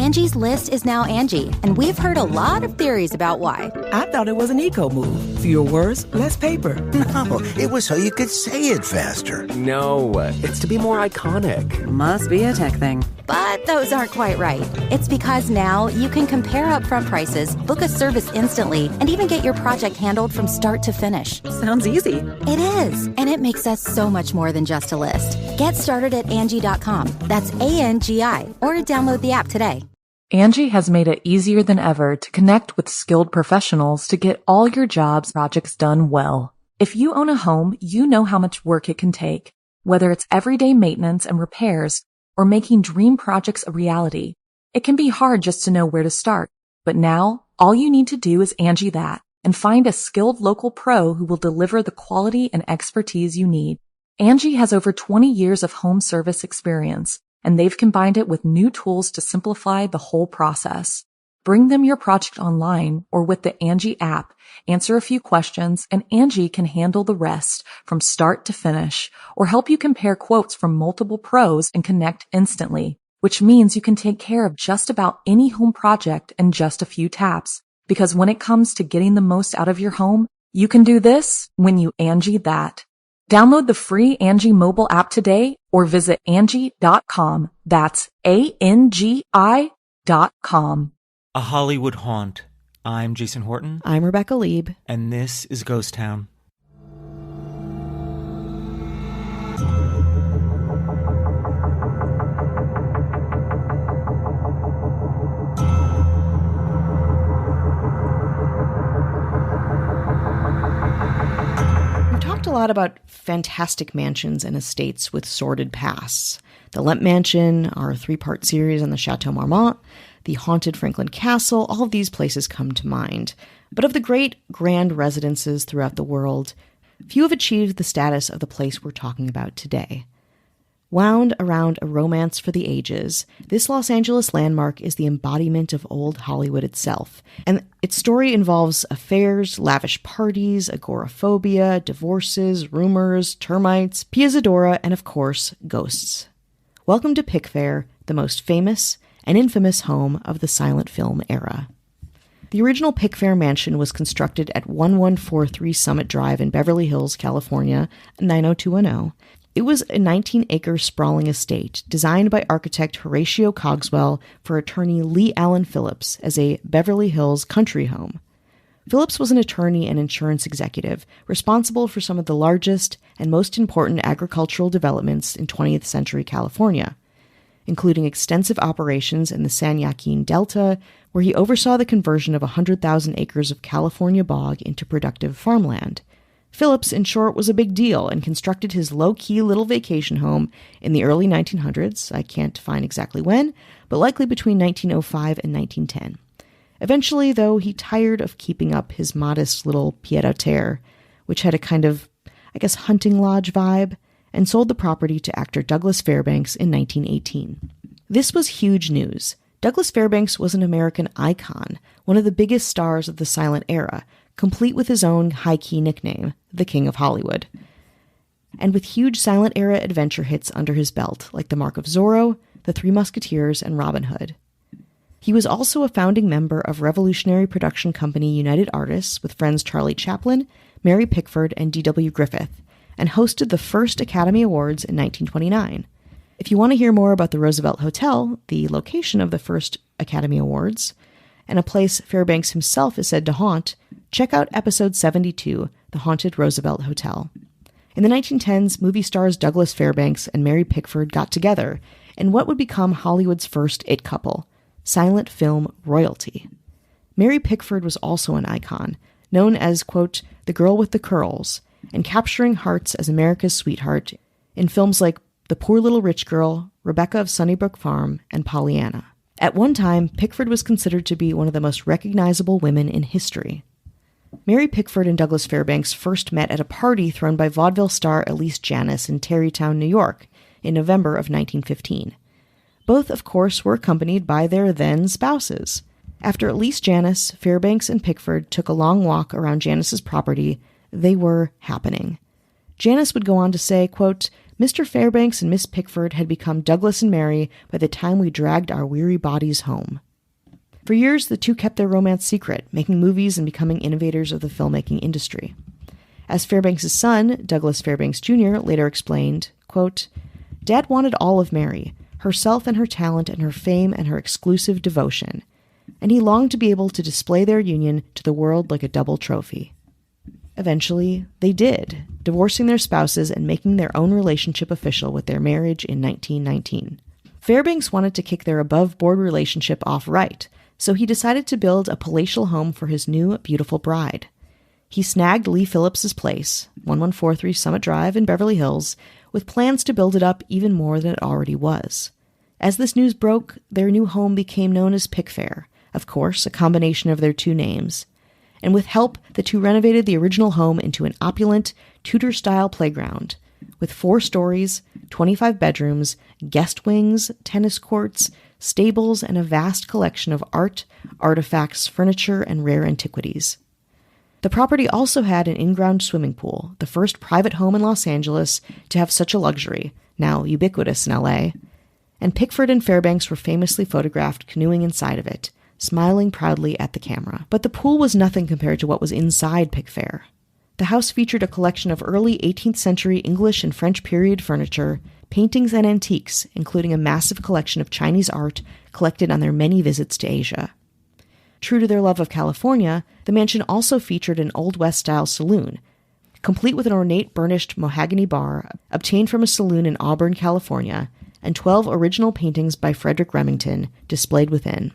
Angie's List is now Angie, and we've heard a lot of theories about why. I thought it was an eco move. Fewer words, less paper. No, it was so you could say it faster. No, it's to be more iconic. Must be a tech thing. But those aren't quite right. It's because now you can compare upfront prices, book a service instantly, and even get your project handled from start to finish. Sounds easy. It is, and it makes us so much more than just a list. Get started at Angie.com. That's ANGI, or download the app today. Angie has made it easier than ever to connect with skilled professionals to get all your jobs projects done well. If you own a home, you know how much work it can take, whether it's everyday maintenance and repairs or making dream projects a reality. It can be hard just to know where to start, but now all you need to do is Angie that and find a skilled local pro who will deliver the quality and expertise you need. Angie has over 20 years of home service experience, and they've combined it with new tools to simplify the whole process. Bring them your project online or with the Angie app, answer a few questions, and Angie can handle the rest from start to finish, or help you compare quotes from multiple pros and connect instantly, which means you can take care of just about any home project in just a few taps. Because when it comes to getting the most out of your home, you can do this when you Angie that. Download the free Angie mobile app today or visit Angie.com. That's ANGI.com. A Hollywood Haunt. I'm Jason Horton. I'm Rebecca Lieb. And this is Ghost Town. A lot about fantastic mansions and estates with sordid pasts. The Lemp Mansion, our 3-part series on the Chateau Marmont, the haunted Franklin Castle, all of these places come to mind. But of the great grand residences throughout the world, few have achieved the status of the place we're talking about today. Wound around a romance for the ages, this Los Angeles landmark is the embodiment of old Hollywood itself, and its story involves affairs, lavish parties, agoraphobia, divorces, rumors, termites, piazzadora, and of course, ghosts. Welcome to Pickfair, the most famous and infamous home of the silent film era. The original Pickfair mansion was constructed at 1143 Summit Drive in Beverly Hills, California, 90210. It was a 19-acre sprawling estate designed by architect Horatio Cogswell for attorney Lee Allen Phillips as a Beverly Hills country home. Phillips was an attorney and insurance executive responsible for some of the largest and most important agricultural developments in 20th century California, including extensive operations in the San Joaquin Delta, where he oversaw the conversion of 100,000 acres of California bog into productive farmland. Phillips, in short, was a big deal and constructed his low-key little vacation home in the early 1900s. I can't define exactly when, but likely between 1905 and 1910. Eventually, though, he tired of keeping up his modest little pied-à-terre, which had a kind of, hunting lodge vibe, and sold the property to actor Douglas Fairbanks in 1918. This was huge news. Douglas Fairbanks was an American icon, one of the biggest stars of the silent era, complete with his own high-key nickname, the King of Hollywood. And with huge silent-era adventure hits under his belt, like The Mark of Zorro, The Three Musketeers, and Robin Hood. He was also a founding member of revolutionary production company United Artists with friends Charlie Chaplin, Mary Pickford, and D.W. Griffith, and hosted the first Academy Awards in 1929. If you want to hear more about the Roosevelt Hotel, the location of the first Academy Awards, and a place Fairbanks himself is said to haunt, check out episode 72, The Haunted Roosevelt Hotel. In the 1910s, movie stars Douglas Fairbanks and Mary Pickford got together in what would become Hollywood's first it couple, silent film royalty. Mary Pickford was also an icon, known as, quote, the girl with the curls, and capturing hearts as America's sweetheart in films like The Poor Little Rich Girl, Rebecca of Sunnybrook Farm, and Pollyanna. At one time, Pickford was considered to be one of the most recognizable women in history. Mary Pickford and Douglas Fairbanks first met at a party thrown by vaudeville star Elise Janis in Tarrytown, New York, in November of 1915. Both, of course, were accompanied by their then spouses. After Elise Janis, Fairbanks and Pickford took a long walk around Janis's property, they were happening. Janis would go on to say, quote, Mr. Fairbanks and Miss Pickford had become Douglas and Mary by the time we dragged our weary bodies home. For years, the two kept their romance secret, making movies and becoming innovators of the filmmaking industry. As Fairbanks' son, Douglas Fairbanks Jr., later explained, quote, "Dad wanted all of Mary, herself and her talent and her fame and her exclusive devotion, and he longed to be able to display their union to the world like a double trophy." Eventually, they did, divorcing their spouses and making their own relationship official with their marriage in 1919. Fairbanks wanted to kick their above-board relationship off right, so he decided to build a palatial home for his new, beautiful bride. He snagged Lee Phillips's place, 1143 Summit Drive in Beverly Hills, with plans to build it up even more than it already was. As this news broke, their new home became known as Pickfair, of course, a combination of their two names. And with help, the two renovated the original home into an opulent, Tudor-style playground, with 4 stories, 25 bedrooms, guest wings, tennis courts, stables, and a vast collection of art, artifacts, furniture, and rare antiquities. The property also had an in-ground swimming pool, the first private home in Los Angeles to have such a luxury, now ubiquitous in LA, and Pickford and Fairbanks were famously photographed canoeing inside of it, smiling proudly at the camera. But the pool was nothing compared to what was inside Pickfair. The house featured a collection of early 18th century English and French period furniture, paintings, and antiques, including a massive collection of Chinese art collected on their many visits to Asia. True to their love of California, the mansion also featured an Old West-style saloon, complete with an ornate burnished mahogany bar obtained from a saloon in Auburn, California, and 12 original paintings by Frederick Remington displayed within.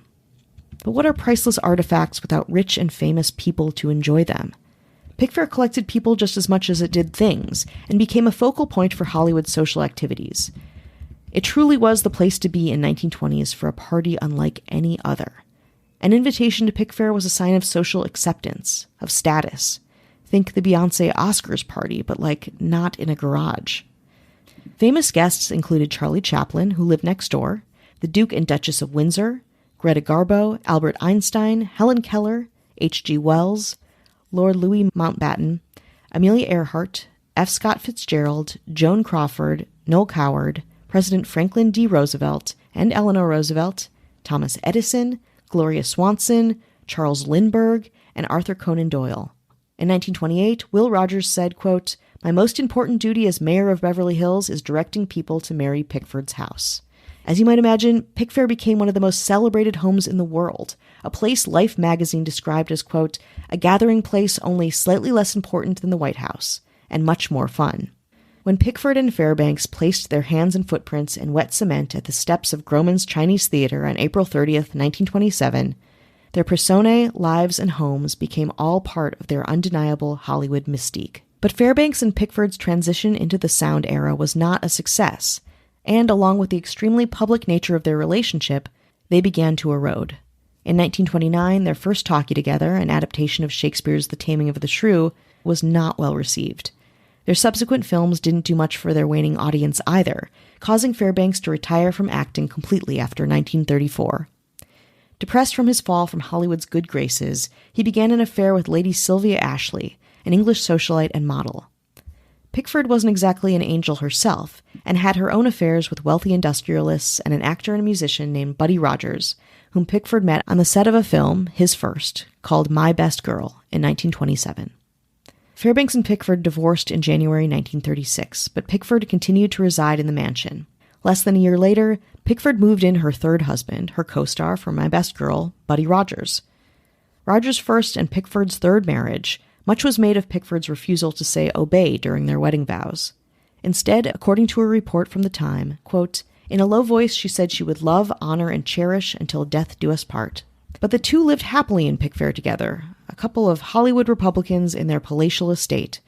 But what are priceless artifacts without rich and famous people to enjoy them? Pickfair collected people just as much as it did things, and became a focal point for Hollywood's social activities. It truly was the place to be in 1920s for a party unlike any other. An invitation to Pickfair was a sign of social acceptance, of status. Think the Beyoncé Oscars party, but not in a garage. Famous guests included Charlie Chaplin, who lived next door, the Duke and Duchess of Windsor, Greta Garbo, Albert Einstein, Helen Keller, H.G. Wells, Lord Louis Mountbatten, Amelia Earhart, F. Scott Fitzgerald, Joan Crawford, Noel Coward, President Franklin D. Roosevelt and Eleanor Roosevelt, Thomas Edison, Gloria Swanson, Charles Lindbergh, and Arthur Conan Doyle. In 1928, Will Rogers said, quote, "My most important duty as mayor of Beverly Hills is directing people to Mary Pickford's house." As you might imagine, Pickfair became one of the most celebrated homes in the world, a place Life magazine described as, quote, "a gathering place only slightly less important than the White House, and much more fun." When Pickford and Fairbanks placed their hands and footprints in wet cement at the steps of Grauman's Chinese Theater on April 30th, 1927, their personae, lives, and homes became all part of their undeniable Hollywood mystique. But Fairbanks and Pickford's transition into the sound era was not a success, and along with the extremely public nature of their relationship, they began to erode. In 1929, their first talkie together, an adaptation of Shakespeare's The Taming of the Shrew, was not well received. Their subsequent films didn't do much for their waning audience either, causing Fairbanks to retire from acting completely after 1934. Depressed from his fall from Hollywood's good graces, he began an affair with Lady Sylvia Ashley, an English socialite and model. Pickford wasn't exactly an angel herself, and had her own affairs with wealthy industrialists and an actor and musician named Buddy Rogers, whom Pickford met on the set of a film, his first, called My Best Girl, in 1927. Fairbanks and Pickford divorced in January 1936, but Pickford continued to reside in the mansion. Less than a year later, Pickford moved in her third husband, her co-star for My Best Girl, Buddy Rogers. Rogers' first and Pickford's third marriage, much was made of Pickford's refusal to say obey during their wedding vows. Instead, according to a report from the time, quote, "In a low voice she said she would love, honor, and cherish until death do us part." But the two lived happily in Pickfair together, a couple of Hollywood Republicans in their palatial estate.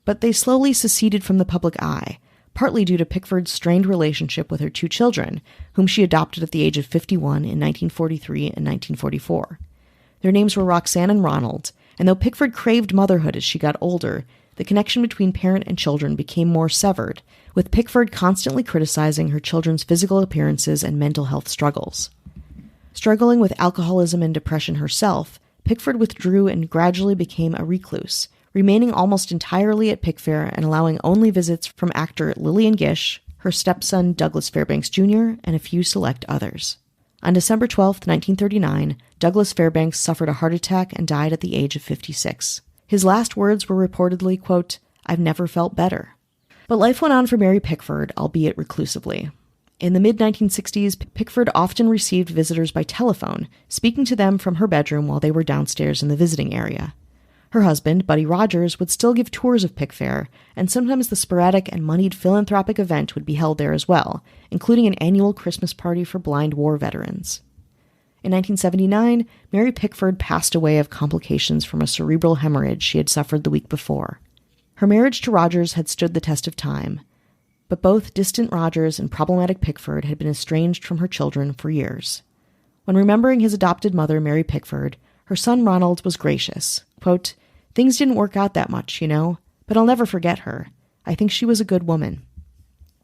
But they slowly seceded from the public eye, partly due to Pickford's strained relationship with her 2 children, whom she adopted at the age of 51 in 1943 and 1944. Their names were Roxanne and Ronald, and though Pickford craved motherhood as she got older, the connection between parent and children became more severed, with Pickford constantly criticizing her children's physical appearances and mental health struggles. Struggling with alcoholism and depression herself, Pickford withdrew and gradually became a recluse, remaining almost entirely at Pickfair and allowing only visits from actor Lillian Gish, her stepson Douglas Fairbanks Jr., and a few select others. On December 12, 1939, Douglas Fairbanks suffered a heart attack and died at the age of 56. His last words were reportedly, quote, "I've never felt better." But life went on for Mary Pickford, albeit reclusively. In the mid-1960s, Pickford often received visitors by telephone, speaking to them from her bedroom while they were downstairs in the visiting area. Her husband, Buddy Rogers, would still give tours of Pickfair, and sometimes the sporadic and moneyed philanthropic event would be held there as well, including an annual Christmas party for blind war veterans. In 1979, Mary Pickford passed away of complications from a cerebral hemorrhage she had suffered the week before. Her marriage to Rogers had stood the test of time, but both distant Rogers and problematic Pickford had been estranged from her children for years. When remembering his adopted mother, Mary Pickford, her son Ronald was gracious. Quote, "Things didn't work out that much, but I'll never forget her. I think she was a good woman."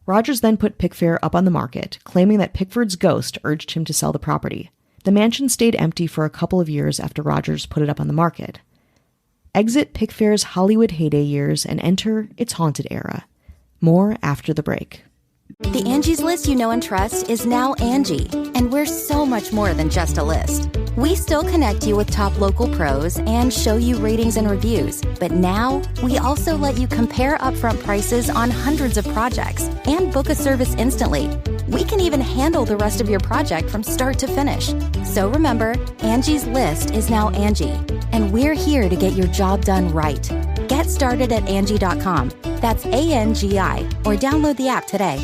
Rogers then put Pickfair up on the market, claiming that Pickford's ghost urged him to sell the property. The mansion stayed empty for a couple of years after Rogers put it up on the market. Exit Pickfair's Hollywood heyday years and enter its haunted era. More after the break. The Angie's List you know and trust is now Angie, and we're so much more than just a list. We still connect you with top local pros and show you ratings and reviews, but now we also let you compare upfront prices on hundreds of projects and book a service instantly. We can even handle the rest of your project from start to finish. So remember, Angie's List is now Angie, and we're here to get your job done right. Get started at Angie.com. That's ANGI, or download the app today.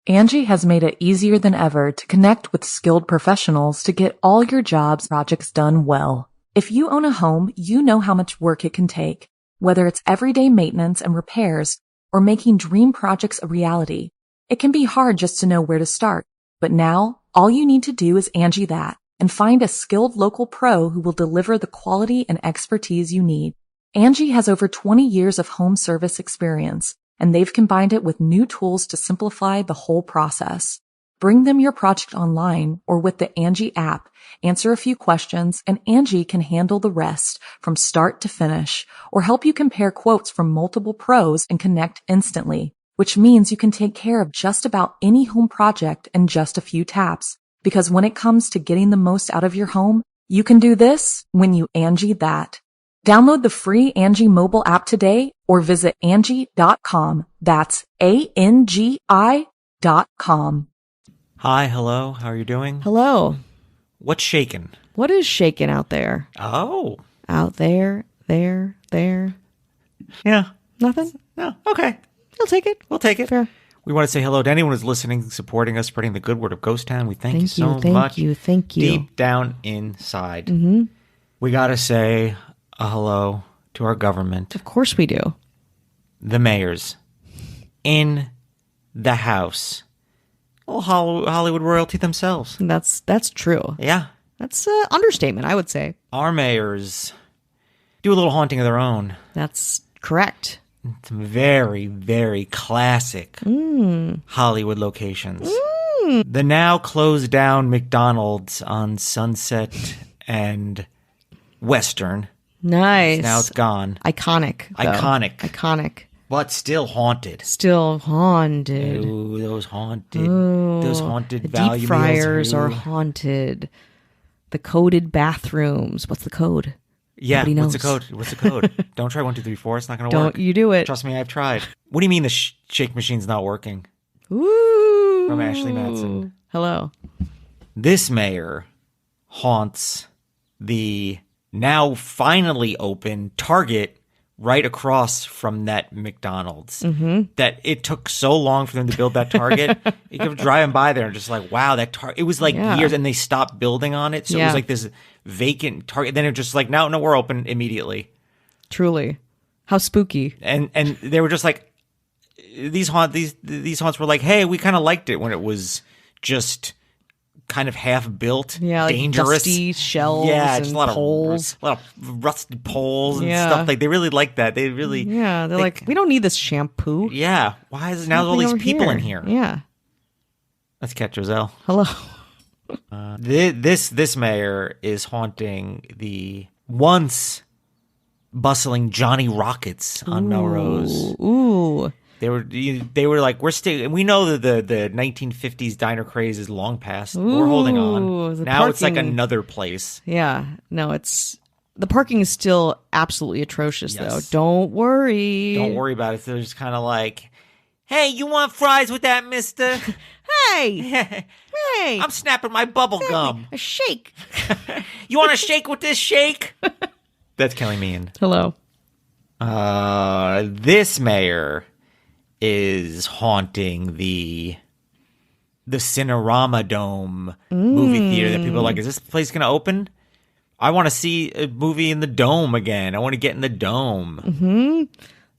Angie has made it easier than ever to connect with skilled professionals to get all your jobs projects done well. If you own a home, you know how much work it can take, whether it's everyday maintenance and repairs or making dream projects a reality. It can be hard just to know where to start, but now all you need to do is Angie that and find a skilled local pro who will deliver the quality and expertise you need. Angie has over 20 years of home service experience, and they've combined it with new tools to simplify the whole process. Bring them your project online or with the Angie app, answer a few questions, and Angie can handle the rest from start to finish, or help you compare quotes from multiple pros and connect instantly, which means you can take care of just about any home project in just a few taps. Because when it comes to getting the most out of your home, you can do this when you Angie that. Download the free Angie mobile app today or visit Angie.com. That's ANGI.com. Hi, hello, how are you doing? Hello. What's shaking? What is shaking out there? Oh. Out there. Yeah. Nothing? No, okay. You'll take it. We'll take it. Fair. We want to say hello to anyone who's listening, supporting us, spreading the good word of Ghost Town. We thank you so much. Thank you. Deep down inside. Mm-hmm. We got to say a hello to our government. Of course we do. The mayors. In the house. Well, Hollywood royalty themselves. That's true. Yeah. That's an understatement, I would say. Our mayors do a little haunting of their own. That's correct. Some very, very classic Hollywood locations. The now closed down McDonald's on Sunset and Western. Nice. Now it's gone. Iconic. Though. Iconic. But still haunted. Still haunted. Ooh, those haunted The value deep fryers meals. are haunted. The coded bathrooms. What's the code? Yeah, Nobody knows. What's the code? Don't try 1, 2, 3, 4. It's not going to work. Don't you do it. Trust me, I've tried. What do you mean the shake machine's not working? Ooh. From Ashley Madsen. Hello. This mayor haunts the now finally open Target right across from that McDonald's. That it took so long for them to build that Target. You kept driving by there and just like, wow, that Target. It was like years, and they stopped building on it. So it was like this vacant Target. Then it was just like, no, we're open immediately. Truly. How spooky. And they were just like, these haunts were like, hey, we kind of liked it when it was just kind of half built, like dangerous, dusty shells, just and a lot poles. of rusted poles and stuff. Like they really liked that. They really, they're like, we don't need this shampoo. Yeah, why is now all these people in here? Yeah, let's catch Roselle. Hello. This mayor is haunting the once bustling Johnny Rockets on Melrose. Ooh. They were like, we know that the 1950s diner craze is long past. We're holding on. Now it's like another place. Yeah. No, the parking is still absolutely atrocious, though. Yes. Don't worry. Don't worry about it. They're just kind of like, hey, you want fries with that, mister? Hey. Hey. I'm snapping my bubble gum. A shake. You want a shake with this shake? That's Kelly Meehan. Hello. This mayor is haunting the Cinerama Dome movie theater that people are like, is this place going to open? I want to see a movie in the Dome again. I want to get in the Dome. Mm-hmm.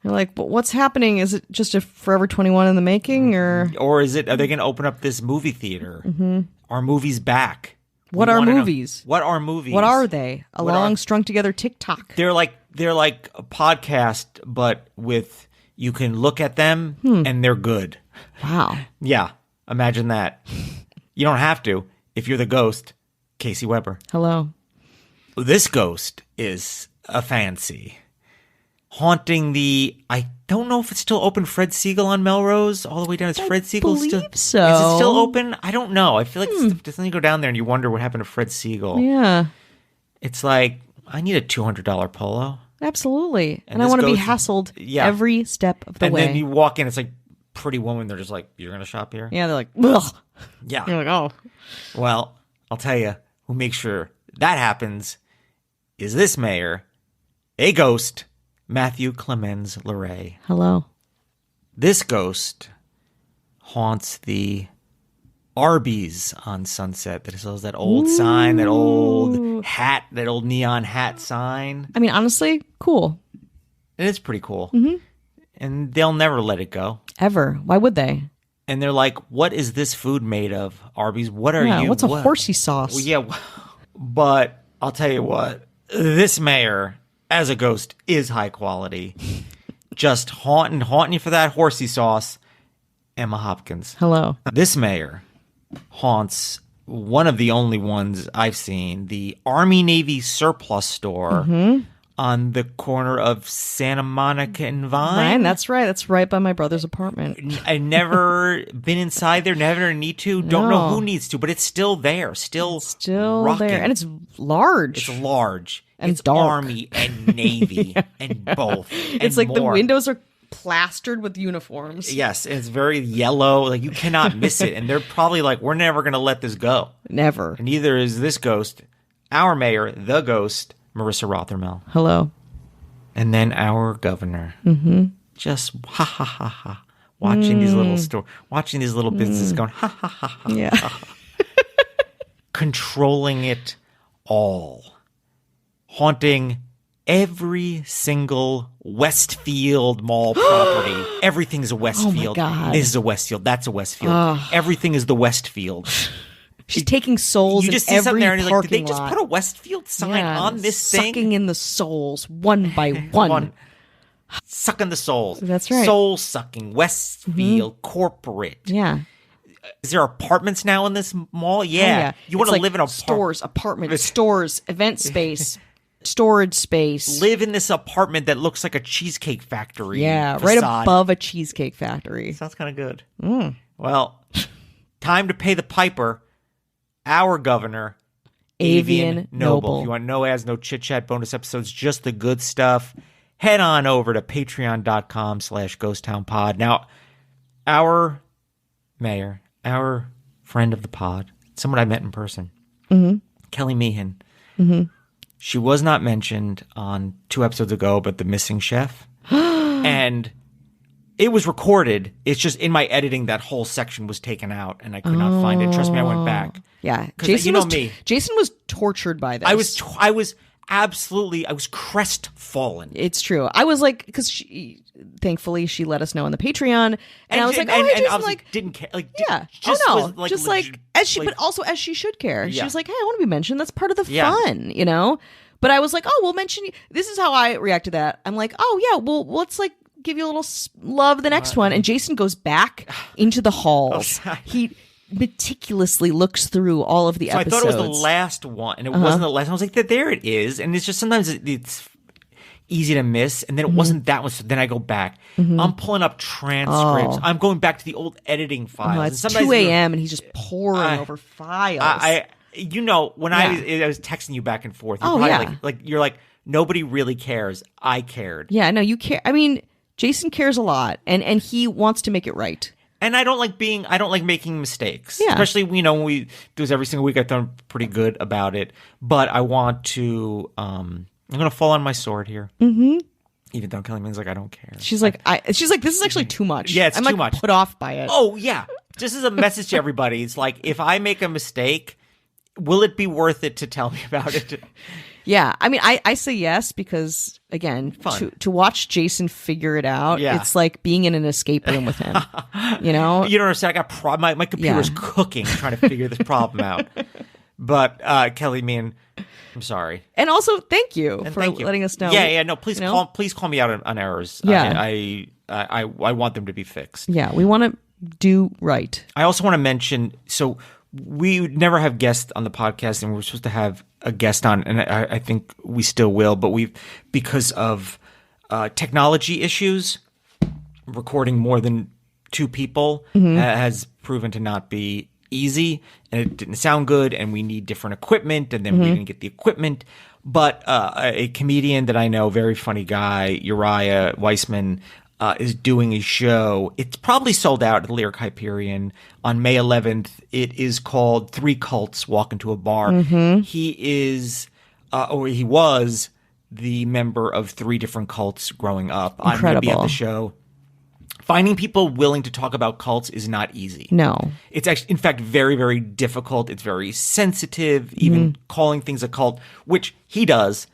You're like, but what's happening? Is it just a Forever 21 in the making? Or are they going to open up this movie theater? Mm-hmm. Are movies back? What are movies? What are movies? What are they? A long strung together TikTok. They're like a podcast, but with... You can look at them, and they're good. Wow. Yeah, imagine that. You don't have to if you're the ghost, Casey Weber. Hello. This ghost is a fancy. Haunting I don't know if it's still open, Fred Siegel on Melrose, all the way down. Is Fred Siegel still? So. Is it still open? I don't know. I feel like doesn't you go down there and you wonder what happened to Fred Siegel? Yeah. It's like, I need a $200 polo. Absolutely. And I want to be hassled every step of the way. And then you walk in, it's like Pretty Woman. They're just like, you're going to shop here? Yeah, they're like, ugh. Yeah. You're like, oh. Well, I'll tell you, who makes sure that happens is this mayor, a ghost, Matthew Clemens LeRae. Hello. This ghost haunts the Arby's on Sunset that sells that old sign, that old hat, that old neon hat sign. I mean, honestly, cool. It is pretty cool. Mm-hmm. And they'll never let it go. Ever. Why would they? And they're like, what is this food made of, Arby's? What are you? What's a horsey sauce? Well, yeah, but I'll tell you what. This mayor, as a ghost, is high quality. Just haunting you for that horsey sauce. Emma Hopkins. Hello. This mayor haunts one of the only ones I've seen, the Army-Navy surplus store on the corner of Santa Monica and Vine. That's right. That's right by my brother's apartment. I've never been inside there, never need to. Don't know who needs to, but it's still there. Still rocking. There. And it's large. It's large. And it's dark. Army and Navy and both. It's and like more. The windows are plastered with uniforms. Yes, and it's very yellow. Like, you cannot miss it. And they're probably like, we're never going to let this go. Never. And neither is this ghost, our mayor, the ghost, Marissa Rothermel. Hello. And then our governor. Just ha ha ha ha. Watching these little businesses going ha ha ha ha. Yeah. Controlling it all. Haunting every single Westfield Mall property. Everything's a Westfield. Oh my God. This is a Westfield. That's a Westfield. Everything is the Westfield. She's taking souls You just in see something every there and you're like, did they just lot. put a Westfield sign on this thing? Sucking in the souls one by one. Sucking the souls. That's right. Soul sucking. Westfield corporate. Yeah. Is there apartments now in this mall? Yeah. You want to live in a stores, apartments, stores, event space, storage space. Live in this apartment that looks like a cheesecake factory. Yeah, facade. right above a cheesecake factory. Sounds kind of good. Well, time to pay the piper. Our governor, Avian Noble. If you want no ads, no chit-chat, bonus episodes, just the good stuff, head on over to patreon.com/ghosttownpod. Now, our mayor, our friend of the pod, someone I met in person, Kelly Meehan, she was not mentioned on 2 episodes ago, but the missing chef. And it was recorded. It's just in my editing, that whole section was taken out, and I could not find it. Trust me, I went back. Yeah, Jason, me. Jason was tortured by this. I was crestfallen. It's true. I was like, because thankfully she let us know on the Patreon, and I was like, oh, hey, Jason, like, didn't care. Like, yeah, just oh no, was, just legit, as she, but also as she should care. She Yeah. was like, hey, I want to be mentioned. That's part of the Yeah. fun, you know. But I was like, oh, we'll mention you. This is how I react to that. I'm like, oh yeah, well, let's like give you a little love the next one. And Jason goes back into the halls. He meticulously looks through all of the so episodes. I thought it was the last one, and it wasn't the last one. I was like, there it is. And it's just sometimes it's easy to miss, and then it wasn't that much. So then I go back. I'm pulling up transcripts. I'm going back to the old editing files. It's 2 a.m. and he's just poring over files. When I was texting you back and forth, you're like, nobody really cares. I cared. Yeah, no, you care. I mean, Jason cares a lot, and he wants to make it right. And I don't like making mistakes. Yeah. Especially, when we do this every single week, I've done pretty good about it. But I want to, I'm going to fall on my sword here. Mm-hmm. Even though Kelly Ming's like, I don't care. She's like, this is actually too much. Yeah, it's too much. Put off by it. Oh, yeah. Just as a message to everybody, it's like, if I make a mistake, will it be worth it to tell me about it? Yeah. I mean, I say yes because, again, to watch Jason figure it out, it's like being in an escape room with him. You don't understand. I got my computer's cooking trying to figure this problem out. But Kelly Ming, I'm sorry. And also, thank you for letting us know. Yeah. No, please call me out on errors. Yeah. I want them to be fixed. Yeah, we want to do right. I also want to mention, so we would never have guests on the podcast, and we're supposed to have a guest on, and I think we still will, but because of technology issues, recording more than 2 people has proven to not be easy, and it didn't sound good, and we need different equipment, and then we didn't get the equipment. But a comedian that I know, very funny guy, Uriah Weissman, is doing a show. It's probably sold out at the Lyric Hyperion on May 11th. It is called 3 Cults Walk Into a Bar. He is, or he was, the member of 3 different cults growing up. Incredible. I'm going to be at the show. Finding people willing to talk about cults is not easy. No. It's actually, in fact, very, very difficult. It's very sensitive, even calling things a cult, which he does.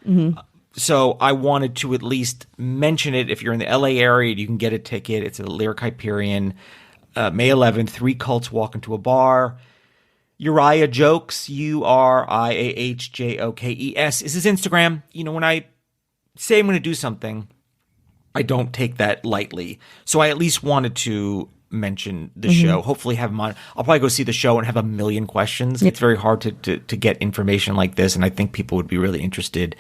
So I wanted to at least mention it. If you're in the LA area, you can get a ticket. It's at the Lyric Hyperion, May 11th. 3 Cults Walk Into a Bar. Uriah Jokes, URIAHJOKES, is his Instagram. When I say I'm going to do something, I don't take that lightly. So I at least wanted to mention the show. Hopefully have him on. I'll probably go see the show and have a million questions. It's very hard to get information like this, and I think people would be really interested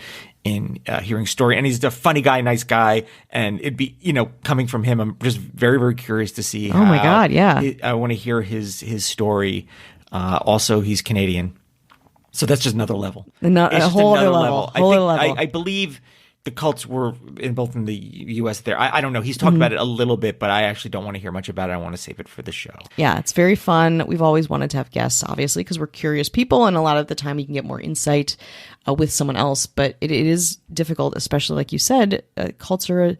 in hearing story. And he's a funny guy, nice guy, and it'd be, coming from him, I'm just very, very curious to see how. Oh my God, yeah. I want to hear his story. Also, he's Canadian, so that's just another level. A whole other level. I believe the cults were both in the U.S. there. I don't know. He's talked about it a little bit, but I actually don't want to hear much about it. I want to save it for the show. Yeah, it's very fun. We've always wanted to have guests, obviously, because we're curious people, and a lot of the time you can get more insight with someone else. But it is difficult, especially like you said, cults are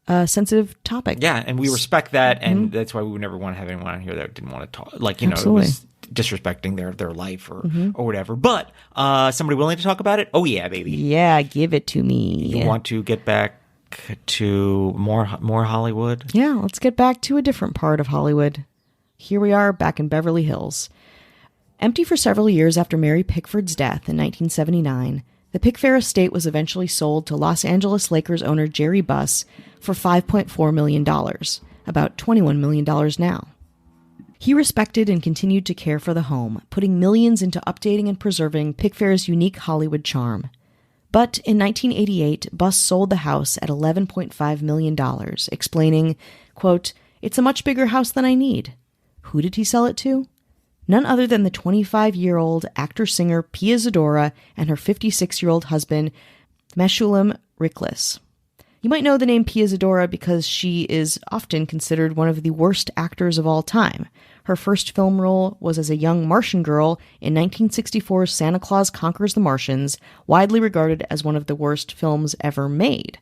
a sensitive topic. Yeah, and we respect that, and that's why we would never want to have anyone on here that didn't want to talk. Absolutely. It was disrespecting their life or whatever. But somebody willing to talk about it? Oh yeah, baby. Yeah, give it to me. You want to get back to more Hollywood? Yeah, let's get back to a different part of Hollywood. Here we are back in Beverly Hills. Empty for several years after Mary Pickford's death in 1979, the Pickfair estate was eventually sold to Los Angeles Lakers owner Jerry Buss for $5.4 million, about $21 million now. He respected and continued to care for the home, putting millions into updating and preserving Pickfair's unique Hollywood charm. But in 1988, Buss sold the house at $11.5 million, explaining, quote, "It's a much bigger house than I need." Who did he sell it to? None other than the 25-year-old actor-singer Pia Zadora and her 56-year-old husband, Meshulam Riklis. You might know the name Pia Zadora because she is often considered one of the worst actors of all time. Her first film role was as a young Martian girl in 1964's Santa Claus Conquers the Martians, widely regarded as one of the worst films ever made.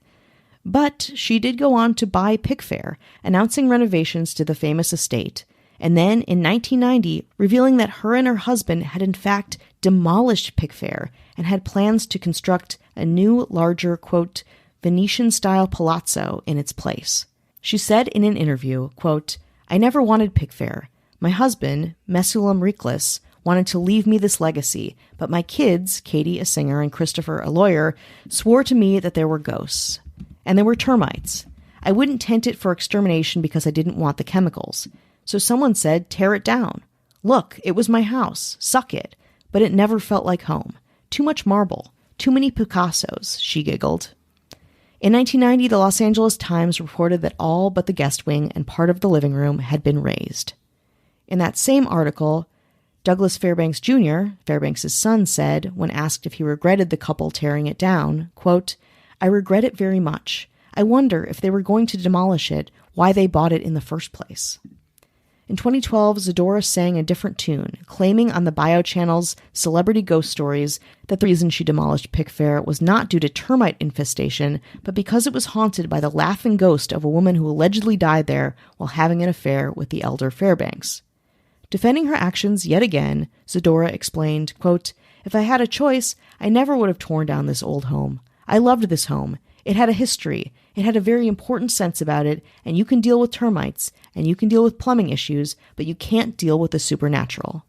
But she did go on to buy Pickfair, announcing renovations to the famous estate, and then in 1990, revealing that her and her husband had in fact demolished Pickfair and had plans to construct a new, larger, quote, Venetian-style palazzo in its place. She said in an interview, quote, "I never wanted Pickfair. My husband, Meshulam Riklis, wanted to leave me this legacy, but my kids, Katie, a singer, and Christopher, a lawyer, swore to me that there were ghosts. And there were termites. I wouldn't tent it for extermination because I didn't want the chemicals. So someone said, tear it down. Look, it was my house. Suck it. But it never felt like home. Too much marble. Too many Picassos," she giggled. In 1990, the Los Angeles Times reported that all but the guest wing and part of the living room had been razed. In that same article, Douglas Fairbanks Jr., Fairbanks' son, said, when asked if he regretted the couple tearing it down, quote, "I regret it very much. I wonder if they were going to demolish it, why they bought it in the first place." In 2012, Zadora sang a different tune, claiming on the Bio Channel's Celebrity Ghost Stories that the reason she demolished Pickfair was not due to termite infestation, but because it was haunted by the laughing ghost of a woman who allegedly died there while having an affair with the elder Fairbanks. Defending her actions yet again, Zadora explained, quote, "If I had a choice, I never would have torn down this old home. I loved this home. It had a history. It had a very important sense about it, and you can deal with termites, and you can deal with plumbing issues, but you can't deal with the supernatural."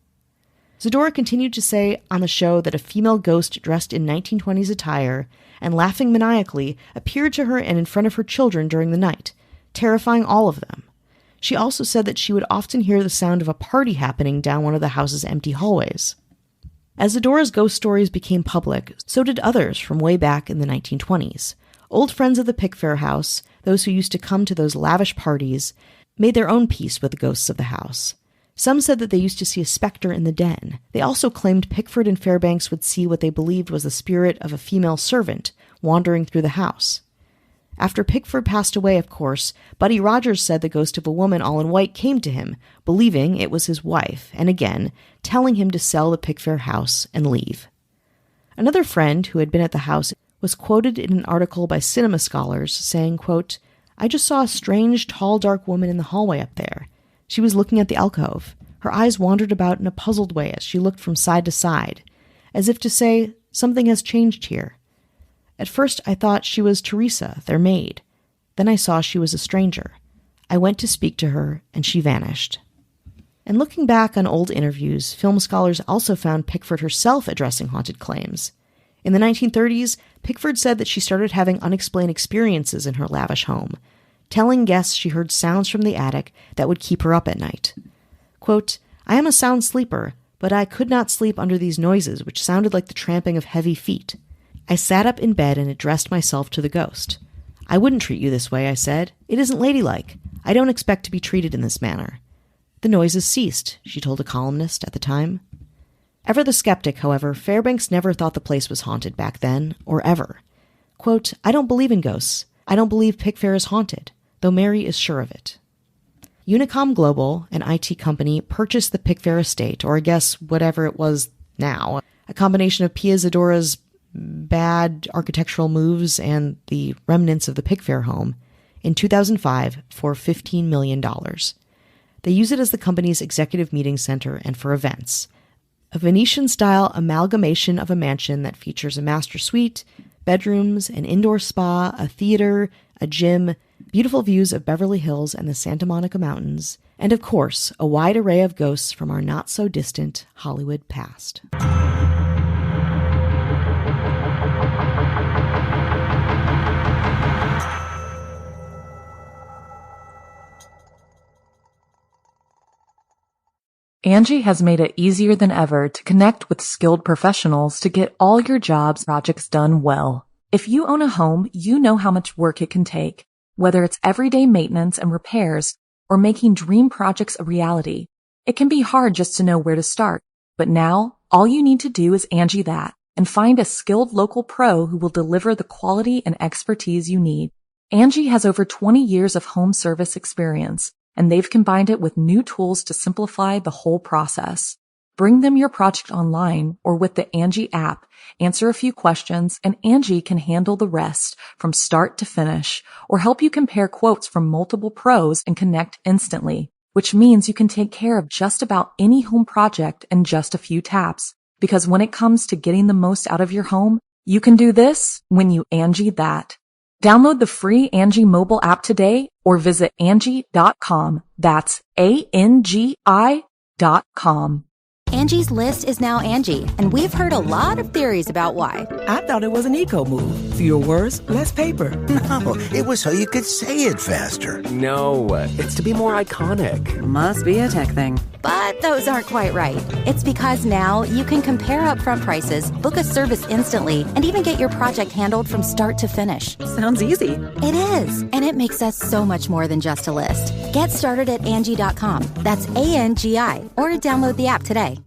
Zadora continued to say on the show that a female ghost dressed in 1920s attire and laughing maniacally appeared to her and in front of her children during the night, terrifying all of them. She also said that she would often hear the sound of a party happening down one of the house's empty hallways. As Zadora's ghost stories became public, so did others from way back in the 1920s. Old friends of the Pickfair house, those who used to come to those lavish parties, made their own peace with the ghosts of the house. Some said that they used to see a specter in the den. They also claimed Pickford and Fairbanks would see what they believed was the spirit of a female servant wandering through the house. After Pickford passed away, of course, Buddy Rogers said the ghost of a woman all in white came to him, believing it was his wife, and again, telling him to sell the Pickfair house and leave. Another friend who had been at the house was quoted in an article by cinema scholars saying, quote, "I just saw a strange, tall, dark woman in the hallway up there. She was looking at the alcove. Her eyes wandered about in a puzzled way as she looked from side to side, as if to say, something has changed here. At first I thought she was Teresa, their maid. Then I saw she was a stranger. I went to speak to her, and she vanished." And looking back on old interviews, film scholars also found Pickford herself addressing haunted claims. In the 1930s, Pickford said that she started having unexplained experiences in her lavish home, telling guests she heard sounds from the attic that would keep her up at night. Quote, "I am a sound sleeper, but I could not sleep under these noises which sounded like the tramping of heavy feet. I sat up in bed and addressed myself to the ghost. 'I wouldn't treat you this way,' I said. 'It isn't ladylike. I don't expect to be treated in this manner.' The noises ceased," she told a columnist at the time. Ever the skeptic, however, Fairbanks never thought the place was haunted back then, or ever. Quote, "I don't believe in ghosts. I don't believe Pickfair is haunted, though Mary is sure of it." Unicom Global, an IT company, purchased the Pickfair estate, or I guess whatever it was now, a combination of Pia Zadora's bad architectural moves and the remnants of the Pickfair home, in 2005 for $15 million. They use it as the company's executive meeting center and for events. A Venetian-style amalgamation of a mansion that features a master suite, bedrooms, an indoor spa, a theater, a gym, beautiful views of Beverly Hills and the Santa Monica Mountains, and of course, a wide array of ghosts from our not-so-distant Hollywood past. Angie has made it easier than ever to connect with skilled professionals to get all your jobs projects done well. If you own a home, you know how much work it can take, whether it's everyday maintenance and repairs or making dream projects a reality. It can be hard just to know where to start, but now all you need to do is Angie that and find a skilled local pro who will deliver the quality and expertise you need. Angie has over 20 years of home service experience, and they've combined it with new tools to simplify the whole process. Bring them your project online or with the Angie app, answer a few questions, and Angie can handle the rest from start to finish or help you compare quotes from multiple pros and connect instantly, which means you can take care of just about any home project in just a few taps. Because when it comes to getting the most out of your home, you can do this when you Angie that. Download the free Angie mobile app today or visit Angie.com. That's ANGI.com. Angie's List is now Angie, and we've heard a lot of theories about why. I thought it was an eco move. Fewer words, less paper. No, it was so you could say it faster. No, it's to be more iconic. Must be a tech thing. But those aren't quite right. It's because now you can compare upfront prices, book a service instantly, and even get your project handled from start to finish. Sounds easy. It is, and it makes us so much more than just a list. Get started at Angie.com. That's ANGI, or download the app today.